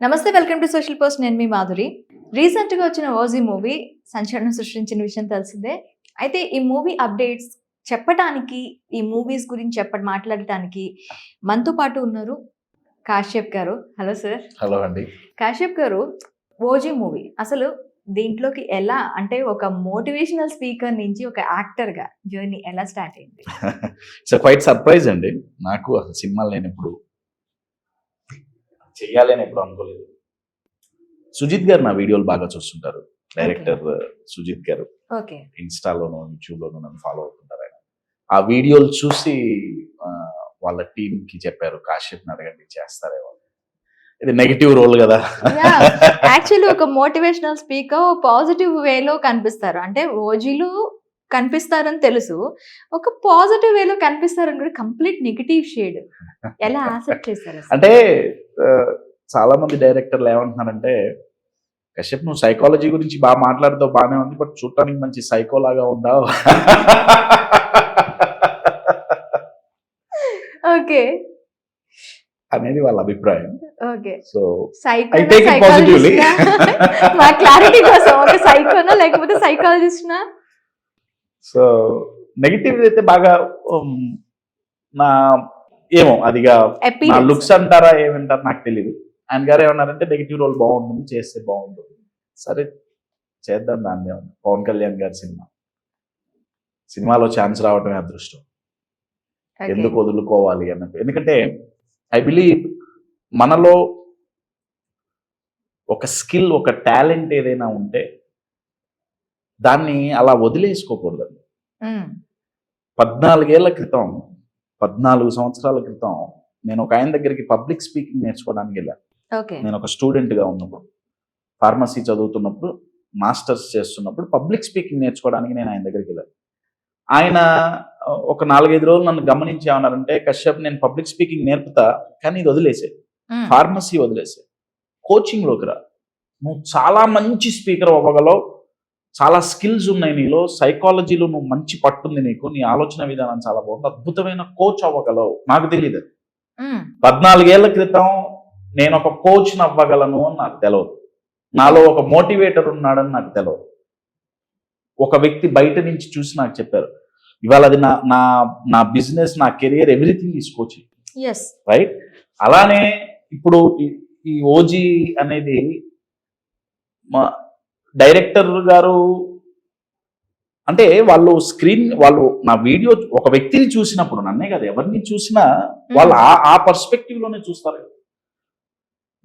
నమస్తే, welcome to social post. నేను మీ మాధురి. రీసెంట్గా వచ్చిన ఓజీ మూవీ సంచలనం సృష్టించిన విషయం తెలిసిందే. అయితే ఈ మూవీ అప్డేట్స్ చెప్పటానికి, ఈ మూవీస్ గురించి మాట్లాడటానికి మనతో పాటు ఉన్నారు కాశ్యప్ గారు. Hello sir. హలో అండి. కాశ్యప్ గారు, ఓజీ మూవీ అసలు దీంట్లోకి ఎలా, అంటే ఒక మోటివేషనల్ స్పీకర్ నుంచి ఒక యాక్టర్గా జర్నీ ఎలా స్టార్ట్ అయింది? ఇట్స్ క్వైట్ సర్ప్రైజ్ అండి. నాకు అసలు సినిమాలు నేను ఎప్పుడు చెయ్యాలి అని ఎప్పుడు అనుకోలేదు. సుజిత్ గారు నా వీడియోలు బాగా చూస్తుంటారు. డైరెక్టర్ సుజిత్ గారు ఓకే. ఇన్స్టాలోను యూట్యూబ్లోను నన్ను ఫాలో అవుతుంటారు. ఆయన ఆ వీడియోలు చూసి వాళ్ళ టీంకి చెప్పారు, కాశ్యప్ని అడగండి చేస్తారేమో. ఇది నెగిటివ్ రోల్ కదా. యాక్చువల్లీ ఒక మోటివేషనల్ స్పీకర్ పాజిటివ్ వేలో కనిపిస్తారు, అంటే ఓజీలో కనిపిస్తారని తెలుసు, ఒక పాజిటివ్ వేలో కనిపిస్తారని కూడా కంప్లీట్ నెగిటివ్ షేడ్ ఎలా యాక్సెప్ట్ చేశారు? అంటే చాలా మంది డైరెక్టర్లు ఏమంటున్నారంటే, కశ్యప్ నువ్వు సైకాలజీ గురించి బాగా మాట్లాడుతావు, బాగానే ఉంది, బట్ చూడటానికి మంచి సైకోలాగా ఉందావు ఓకే అనేది వాళ్ళ అభిప్రాయం. ఓకే. సో సైకో పాజిటివ్లీ మా క్లారిటీ కోసం ఒక సైకోనా లేకపోతే సైకాలజిస్ట్నా? సో నెగిటివ్ అయితే బాగా నా ఏమో అదిగా నా లుక్స్ అంటారా ఏమంటారు నాకు తెలియదు. ఆయన గారు ఏమన్నారంటే నెగిటివ్ రోల్ బాగుంటుంది, చేస్తే బాగుంటుంది. సరే చేద్దాం, దాన్ని ఉంది. పవన్ కళ్యాణ్ గారి సినిమాలో ఛాన్స్ రావటమే అదృష్టం, ఎందుకు వదులుకోవాలి అన్నట్టు. ఎందుకంటే ఐ బిలీవ్ మనలో ఒక స్కిల్, ఒక టాలెంట్ ఏదైనా ఉంటే దాన్ని అలా వదిలేసుకోకూడదండి. 14 సంవత్సరాల క్రితం నేను ఒక ఆయన దగ్గరికి పబ్లిక్ స్పీకింగ్ నేర్చుకోవడానికి వెళ్ళాను. నేను ఒక స్టూడెంట్గా ఉన్నప్పుడు, ఫార్మసీ చదువుతున్నప్పుడు, మాస్టర్స్ చేస్తున్నప్పుడు పబ్లిక్ స్పీకింగ్ నేర్చుకోవడానికి నేను ఆయన దగ్గరికి వెళ్ళాను. ఆయన ఒక 4-5 రోజులు నన్ను గమనించి ఏమన్నారంటే, కశ్యప్ నేను పబ్లిక్ స్పీకింగ్ నేర్పుతా, కానీ ఇది వదిలేసే, ఫార్మసీ వదిలేసే, కోచింగ్లోకి రా, నువ్వు చాలా మంచి స్పీకర్ అవ్వగలవు, చాలా స్కిల్స్ ఉన్నాయి నీలో, సైకాలజీలో నువ్వు మంచి పట్టుంది నీకు, నీ ఆలోచన విధానం చాలా బాగుంది, అద్భుతమైన కోచ్ అవ్వగలవు. నాకు తెలియదు 14 ఏళ్ల క్రితం నేను ఒక కోచ్ని అవ్వగలను అని నాకు తెలియదు. నాలో ఒక మోటివేటర్ ఉన్నాడని నాకు తెలియదు. ఒక వ్యక్తి బయట నుంచి చూసి నాకు చెప్పారు, ఇవాళ అది నా బిజినెస్, నా career, everything is coaching, right? అలానే ఇప్పుడు ఈ ఓజీ అనేది మా డైరెక్టర్ గారు అంటే వాళ్ళు నా వీడియో ఒక వ్యక్తిని చూసినప్పుడు, నన్నే కదా ఎవరిని చూసినా వాళ్ళు ఆ పర్స్పెక్టివ్ లోనే చూస్తారు.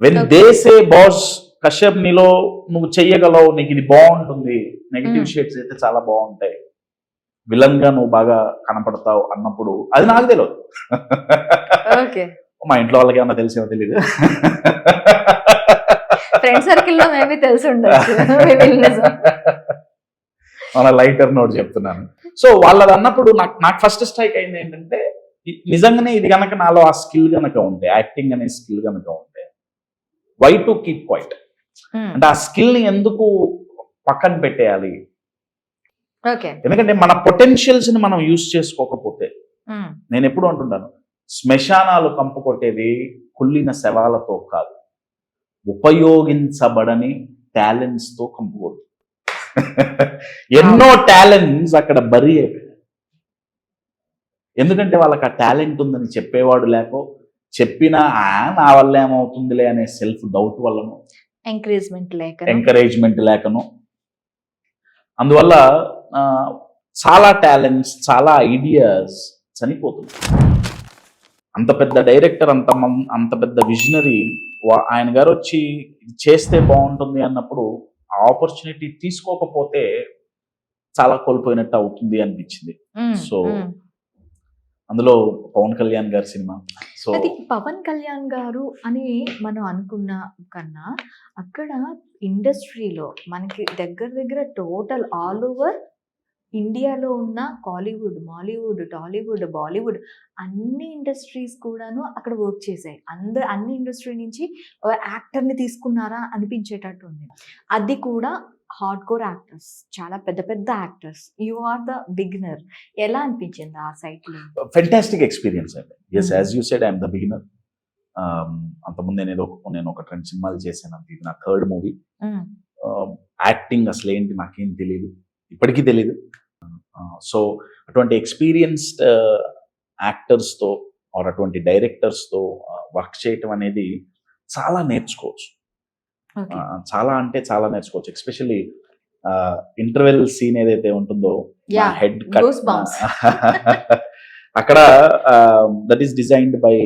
When they say boss Kashyap నీలో నువ్వు చెయ్యగలవు, నీకు ఇది బాగుంటుంది, నెగిటివ్ షేడ్స్ అయితే చాలా బాగుంటాయి, విలన్ గా నువ్వు బాగా కనపడతావు అన్నప్పుడు అది నాకు తెలియదు. మా ఇంట్లో వాళ్ళకి ఏమన్నా తెలిసేమో తెలియదు, ఫ్రెండ్ సర్కిల్ లో మేబీ తెలిసి ఉండొచ్చు. మన లైటర్ నోట్ చెప్తున్నాను. సో వాళ్ళది అన్నప్పుడు నాకు ఫస్ట్ స్ట్రైక్ అయింది ఏంటంటే, నిజంగానే ఇది కనుక నాలో ఆ స్కిల్ కనుక ఉంటే, యాక్టింగ్ అనే స్కిల్ కనుక ఉంటే, వై టు కీప్ క్వైట్, అంటే ఆ స్కిల్ ని ఎందుకు పక్కన పెట్టేయాలి? ఎందుకంటే మన పొటెన్షియల్స్ ని మనం యూజ్ చేసుకోకపోతే, నేను ఎప్పుడు అంటుంటాను, శ్మశానాలు కంపు కొట్టేది కుళ్ళిన శవాలతో కాదు, ఉపయోగించబడని టాలెంట్స్ తో కంపుకోడు. ఎన్నో టాలెంట్స్ అక్కడ బరీ అయిపోయాయి. ఎందుకంటే వాళ్ళకి ఆ టాలెంట్ ఉందని చెప్పేవాడు లేకో, చెప్పినా నా వల్ల ఏమవుతుందిలే అనే సెల్ఫ్ డౌట్ వల్లను, ఎంకరేజ్మెంట్ లేకను, అందువల్ల చాలా టాలెంట్స్, చాలా ఐడియాస్ చనిపోతున్నాయి. అంత పెద్ద డైరెక్టర్, అంత పెద్ద విజనరీ, ఆయన గారు వచ్చి చేస్తే బాగుంటుంది అన్నప్పుడు ఆ ఆపర్చునిటీ తీసుకోకపోతే చాలా కోల్పోయినట్టు అవుతుంది అనిపించింది. సో అందులో పవన్ కళ్యాణ్ గారి సినిమా. సో పవన్ కళ్యాణ్ గారు అని మనం అనుకున్న కన్నా అక్కడ ఇండస్ట్రీలో మనకి దగ్గర టోటల్ ఆల్ ఓవర్ ఇండియాలో ఉన్న కాలీవుడ్, మాలీవుడ్, టాలీవుడ్, బాలీవుడ్ అన్ని ఇండస్ట్రీస్ కూడాను అక్కడ వర్క్ చేశాయి. అన్ని ఇండస్ట్రీ నుంచి యాక్టర్ని తీసుకున్నారా అనిపించేటట్టు ఉంది. అది కూడా హార్డ్ కోర్ యాక్టర్స్, చాలా పెద్ద పెద్ద actors. You are the beginner. ఎలా అనిపించింది ఆ సైట్ లో? ఫెంటాస్టిక్ ఎక్స్పీరియన్స్ అండి. Yes, as you said, I'm the beginner. అంతకుముందు నేను ఒక 2 సినిమాలు చేశాను, అంతే. ఇది నా 3rd మూవీ. యాక్టింగ్ అసలు ఏంటి నాకేం తెలియదు, ఇప్పటికీ తెలియదు. సో అటువంటి ఎక్స్పీరియన్స్డ్ యాక్టర్స్తో ఆర్ అటువంటి డైరెక్టర్స్తో వర్క్ చేయటం అనేది చాలా నేర్చుకోవచ్చు. చాలా అంటే చాలా నేర్చుకోవచ్చు. ఎస్పెషల్లీ ఇంటర్వెల్ సీన్ ఏదైతే ఉంటుందో, హెడ్ కట్ అక్కడ that is designed by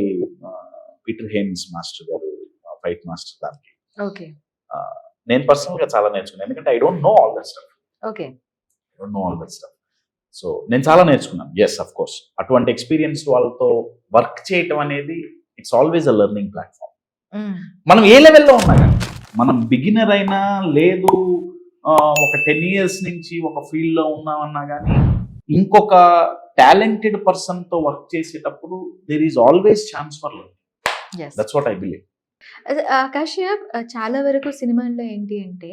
Peter Haynes master గారు, ఫైట్ మాస్టర్. దానికి నేను పర్సనల్ గా చాలా నేర్చుకున్నాను, ఎందుకంటే I don't know all that stuff. So నేను చాలా నేర్చుకున్నాను. ఎస్, అఫ్ కోర్స్ అటువంటి ఎక్స్పీరియన్స్ వాళ్ళతో వర్క్ చేయటం అనేది it's always a learning platform. మనం ఏ లెవెల్లో ఉన్నా కానీ, మనం బిగినర్ అయినా లేదు, ఒక 10 years నుంచి ఒక ఫీల్డ్ లో ఉన్నామన్నా కానీ, ఇంకొక టాలెంటెడ్ పర్సన్ తో వర్క్ చేసేటప్పుడు there is always chance for learning. That's what I believe. Kashyap, చాలా వరకు సినిమాల్లో ఏంటి అంటే,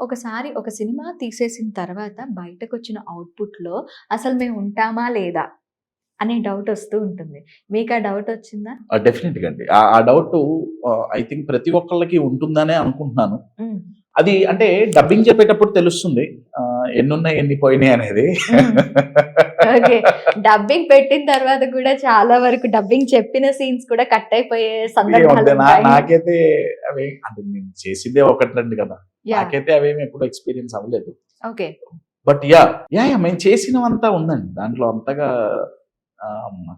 ఒకసారి ఒక సినిమా తీసేసిన తర్వాత బయటకు వచ్చిన అవుట్పుట్లో అసలు మేము ఉంటామా లేదా అనే డౌట్ వస్తూ ఉంటుంది. మీకు ఆ డౌట్ వచ్చిందా? డెఫినెట్గా అండి. ఆ డౌట్ ఐ థింక్ ప్రతి ఒక్కళ్ళకి ఉంటుందనే అనుకుంటున్నాను. అది అంటే డబ్బింగ్ చెప్పేటప్పుడు తెలుస్తుంది ఎన్నున్నాయి ఎన్ని పోయినాయి అనేది. డబ్బింగ్ పెట్టిన తర్వాత కూడా చాలా వరకు డబ్బింగ్ చెప్పిన సీన్స్ కూడా కట్ అయిపోయే సందర్భాలు. నాకైతే అవి అంటే నేను చేసిందే 1-2 కదా, నాకైతే అవేమి ఎప్పుడు ఎక్స్పీరియన్స్ అవ్వలేదు. ఓకే, బట్ యా మేము చేసినవంతా ఉందండి, దాంట్లో అంతగా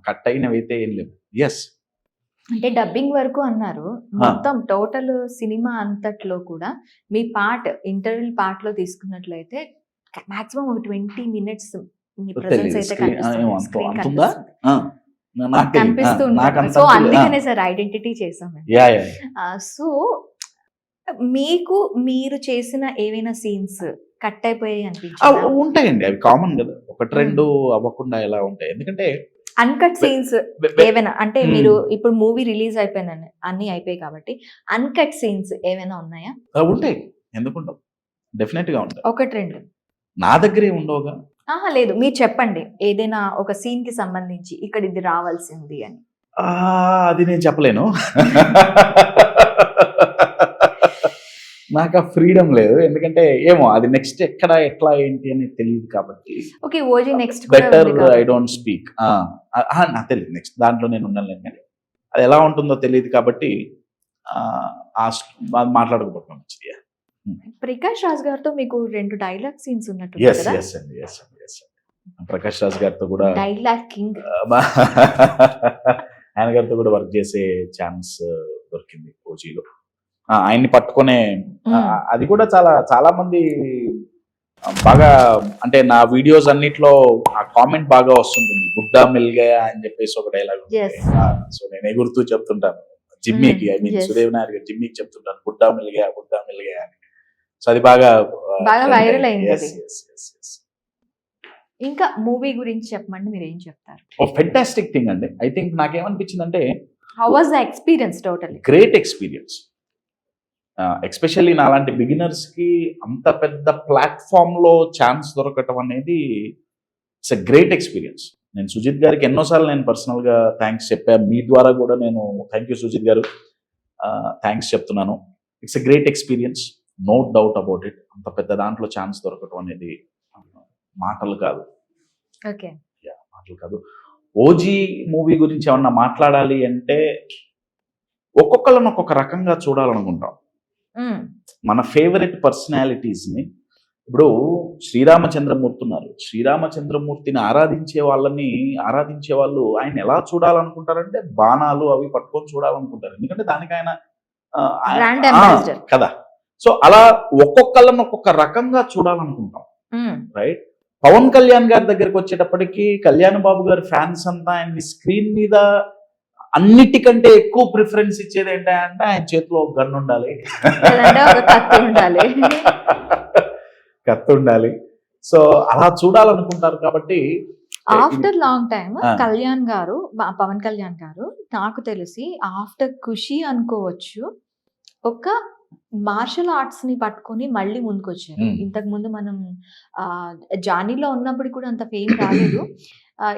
కట్ అయినవి అయితే ఏం లేదు. ఎస్, అంటే డబ్బింగ్ వరకు అన్నారు, మొత్తం టోటల్ సినిమా అంతట్లో కూడా మీ పార్ట్, ఇంటర్వ్యూ పార్ట్ లో తీసుకున్నట్లయితే మాక్సిమం ఒక 20 minutes మీ ప్రెజెన్స్ అయితే కనిపిస్తుంది. సో అందుకనే సార్ ఐడెంటిటీ చేసాం. సో మీకు మీరు చేసిన ఏవైనా సీన్స్ కట్ అయిపోయాయి అనిపించాయి? ఉంటాయండి, అవి కామన్ కదా, 1-2 అవ్వకుండా ఎలా ఉంటాయి. ఎందుకంటే అన్కట్ సీన్స్ ఏవైనా, అంటే మీరు ఇప్పుడు మూవీ రిలీజ్ అయిపోయిందండి, అన్ని అయిపోయాయి కాబట్టి అన్కట్ సీన్స్ ఏమైనా ఉన్నాయా? ఉంటాయి, ఎందుకుంటావు, డెఫినెట్ గా ఉంటాయి. 1-2 నా దగ్గరే ఉండవుగా. లేదు, మీరు చెప్పండి ఏదైనా ఒక సీన్ కి సంబంధించి ఇక్కడ ఇది రావాల్సింది అని. అది నేను చెప్పలేను. నాకు ఆ ఫ్రీడమ్ లేదు, ఎందుకంటే ఏమో అది నెక్స్ట్ ఎక్కడ ఎట్లా ఏంటి అని తెలియదు కాబట్టి. Okay, OG next better I don't speak. నాకు తెలియదు నెక్స్ట్ దాంట్లో నేను ఉండలేను, కానీ అది ఎలా ఉంటుందో తెలియదు కాబట్టి మాట్లాడకపోవడం మంచిది. ప్రకాష్ రాజ్ గారితో మీకు 2 డైలాగ్ సీన్స్ ఉన్నట్టు. ప్రకాష్ రాజ్ గారితో కూడా డైలాగ్ కింగ్, ఆయన గారితో కూడా వర్క్ చేసే ఛాన్స్ దొరికింది ఓజీలో. ఆయన్ని పట్టుకునే అది కూడా చాలా మంది బాగా, అంటే నా వీడియోస్ అన్నిట్లో ఆ కామెంట్ బాగా వస్తుంటుంది, బుడ్డా మిల్గయా అని చెప్పేసి ఒక డైలాగ్. సో నేను ఎగురుతూ చెప్తుంటాను జిమ్మీకి, ఐ మీన్ సుదేవ్ నాయర్ గారు జిమ్మీకి చెప్తుంటాను బుడ్డా మిల్గయా అని. సో అది బాగా వైరల్ అయింది. ఇంకా మూవీ గురించి చెప్పమండి, మీరు ఏం చెప్తారు? ఫెంటాస్టిక్ థింగ్ అండి. ఐ థింక్ నాకేమనిపించింది అంటే, how was the experience? Totally great experience. Especially నాలాంటి బిగినర్స్ కి అంత పెద్ద ప్లాట్ఫామ్ లో ఛాన్స్ దొరకటం అనేది ఇట్స్ ఎ గ్రేట్ ఎక్స్పీరియన్స్. నేను సుజిత్ గారికి ఎన్నోసార్లు నేను పర్సనల్ గా థ్యాంక్స్ చెప్పాను, మీ ద్వారా కూడా నేను థ్యాంక్ యూ సుజిత్ గారు, థ్యాంక్స్ చెప్తున్నాను. It's a great experience, no doubt about it. అంత పెద్ద దాంట్లో ఛాన్స్ దొరకటం అనేది మాటలు కాదు. మాటలు కాదు. ఓజీ మూవీ గురించి ఏమన్నా మాట్లాడాలి అంటే ఒక్కొక్కళ్ళని ఒక్కొక్క రకంగా చూడాలనుకుంటాం. మన ఫేవరెట్ పర్సనాలిటీస్ ని, ఇప్పుడు శ్రీరామచంద్రమూర్తి ఉన్నారు, శ్రీరామచంద్రమూర్తిని ఆరాధించే వాళ్ళు ఆయన ఎలా చూడాలనుకుంటారంటే బాణాలు అవి పట్టుకొని చూడాలనుకుంటారు, ఎందుకంటే దానికి ఆయన కదా. సో అలా ఒక్కొక్కళ్ళని ఒక్కొక్క రకంగా చూడాలనుకుంటాం, రైట్? పవన్ కళ్యాణ్ గారి దగ్గరికి వచ్చేటప్పటికి కళ్యాణ్ బాబు గారి ఫ్యాన్స్ అంతా ఆయన్ని స్క్రీన్ మీద అన్నిటికంటే ఎక్కువ ప్రిఫరెన్స్ ఇచ్చేది ఏంటంటే ఆయన చేతిలో ఒక గన్ ఉండాలి, కత్తి ఉండాలి. సో అలా చూడాలనుకుంటారు కాబట్టి after long time Pawan Kalyan గారు నాకు తెలిసి ఆఫ్టర్ ఖుషి అనుకోవచ్చు, ఒక మార్షల్ ఆర్ట్స్ ని పట్టుకొని మళ్ళీ ముందుకు వచ్చారు. ఇంతకు ముందు మనం జానీలో ఉన్నప్పుడు కూడా అంత ఫేమ్ రాలేదు,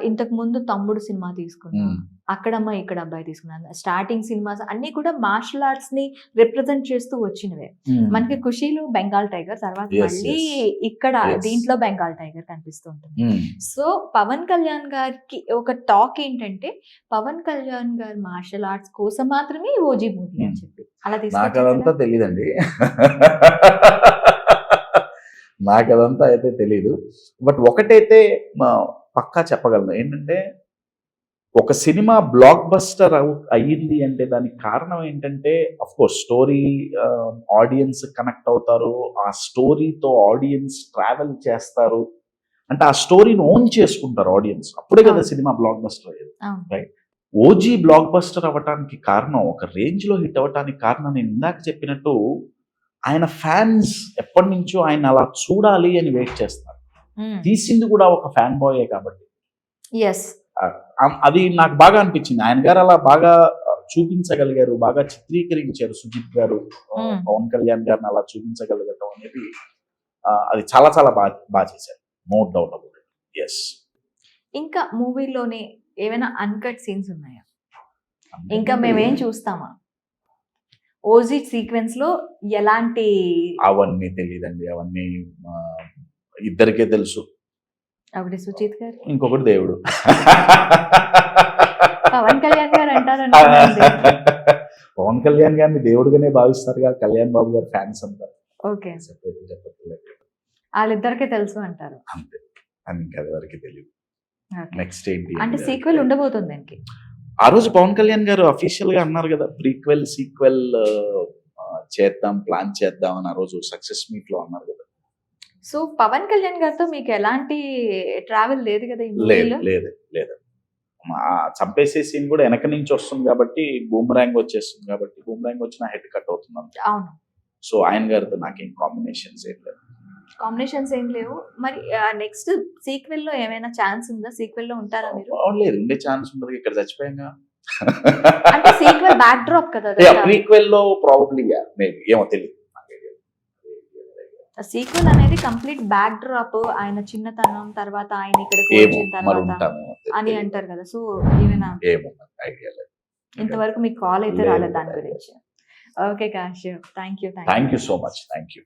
ఇంతకు ముందు తమ్ముడు సినిమా తీసుకున్నా, ఉమ్, అక్కడమ్మ ఇక్కడ అబ్బాయి తీసుకున్నాను. స్టార్టింగ్ సినిమాస్ అన్ని కూడా మార్షల్ ఆర్ట్స్ ని రిప్రజెంట్ చేస్తూ వచ్చినవే. ఉమ్. మనకి ఖుషీలో బెంగాల్ టైగర్, తర్వాత Yes, మళ్ళీ yes. ఇక్కడ Yes. దీంట్లో బెంగాల్ టైగర్ కనిపిస్తూ ఉంటుంది. ఉమ్. సో పవన్ కళ్యాణ్ గారికి ఒక టాక్ ఏంటంటే, పవన్ కళ్యాణ్ గారు మార్షల్ ఆర్ట్స్ కోసం మాత్రమే ఓజీ మూవీ అని చెప్పి అలా నాకు తీసుకొచ్చారు అదంతా కదా. తెలియదండి. నాకు అదంతా అయితే తెలీదు. బట్ ఒకటైతే పక్కా చెప్పగలను ఏంటంటే, ఒక సినిమా బ్లాక్ బస్టర్ అయ్యింది అంటే దానికి కారణం ఏంటంటే, of course story, audience connect అవుతారు, ఆ స్టోరీతో ఆడియన్స్ ట్రావెల్ చేస్తారు, అంటే ఆ స్టోరీని ఓన్ చేసుకుంటారు ఆడియన్స్, అప్పుడే కదా అవును. సినిమా బ్లాక్ బస్టర్ అయ్యేది. అవును. రైట్. ఓజీ బ్లాక్ బస్టర్ అవ్వటానికి కారణం, ఒక రేంజ్ లో హిట్ అవ్వటానికి కారణం, నేను ఇందాక చెప్పినట్టు ఆయన ఫ్యాన్స్ ఎప్పటి నుంచో ఆయన అలా చూడాలి అని వెయిట్ చేస్తారు. తీసింది కూడా ఒక ఫ్యాన్ బాయే కాబట్టి ఎస్. అది నాకు బాగా అనిపించింది. ఆయన గారు అలా బాగా చూపించగలిగారు, బాగా చిత్రీకరించారు సుజిత్ గారు, పవన్ కళ్యాణ్ గారిని అలా చూపించగలగటం అనేది అది చాలా చాలా బాగా చేశారు, no doubt about it. Yes. ఇంకా మూవీలోనే ఏమైనా అన్కట్ సీన్స్ ఉన్నాయా? ఇంకా మేమేం చూస్తామా? ఓజీ సీక్వెన్స్ లో ఎలాంటి అవన్నీ తెలియదండి, అవన్నీ ఇద్దరికే తెలుసు. ఒకటి సుచిత్ గారు, ఇంకొకటి దేవుడు. పవన్ కళ్యాణ్ గారు అంటారండి. పవన్ కళ్యాణ్ గారిని దేవుడుగానే భావిస్తారుగా కళ్యాణ్ బాబు గారు ఫ్యాన్స్ అంటారు. ఓకే, చెప్పట్లేదు, వాళ్ళిద్దరికే తెలుసు అంటారు. అంతే, అని ఇంకా అది వరకు తెలియదు. Okay. నెక్స్ట్ ఏంటి అంటే సీక్వెల్ ఉండబోతుంది దానికి. ఆ రోజు పవన్ కళ్యాణ్ గారు అఫీషియల్ గా అన్నారు కదా, ప్రీక్వెల్ సీక్వెల్ చేద్దాం, ప్లాన్ చేద్దాం అని ఆ రోజు సక్సెస్ మీట్ లో అన్నారు కదా. సో పవన్ కళ్యాణ్ గారితో మీకు ఎలాంటి ట్రావెల్ లేదు కదా ఈ లేదు మూవీలో? లేదు లేదు. చంపేసే సీన్ కూడా వెనక నుంచి వస్తుంది కాబట్టి, బూమరాంగ్ వచ్చేస్తుంది కాబట్టి, బూమరాంగ్ వచ్చిన హెడ్ కట్ అవుతుంది. అవును. సో ఆయన గారితో నాకేం కాంబినేషన్స్ ఏం లేదు. కాంబినేషన్స్ ఏం లేవు. మరి నెక్స్ట్ సీక్వెల్ లో ఏమైనా ఛాన్స్ ఉందా? సీక్వెల్ లో ఉంటారా మీరు? లేదు, ఉండే ఛాన్స్ ఉండదు, ఇక్కడ చచ్చిపోయాగా. అంటే సీక్వెల్ బ్యాక్ డ్రాప్ కదా. ప్రీక్వెల్ లో ప్రాబబ్లీ మేబీ, ఏమో తెలియదు. సీక్వెల్ అనేది కంప్లీట్ బ్యాక్ డ్రాప్, ఆయన చిన్నతనం తర్వాత ఆయన ఇక్కడికి వచ్చిన తర్వాత అని అంటారు కదా. సో ఏమైనా ఐడియా లేదు. ఇంతవరకు మీకు కాల్ అయితే రాలేదు దాని గురించి. Okay Kash, thank you. Thank you so much. Thank you.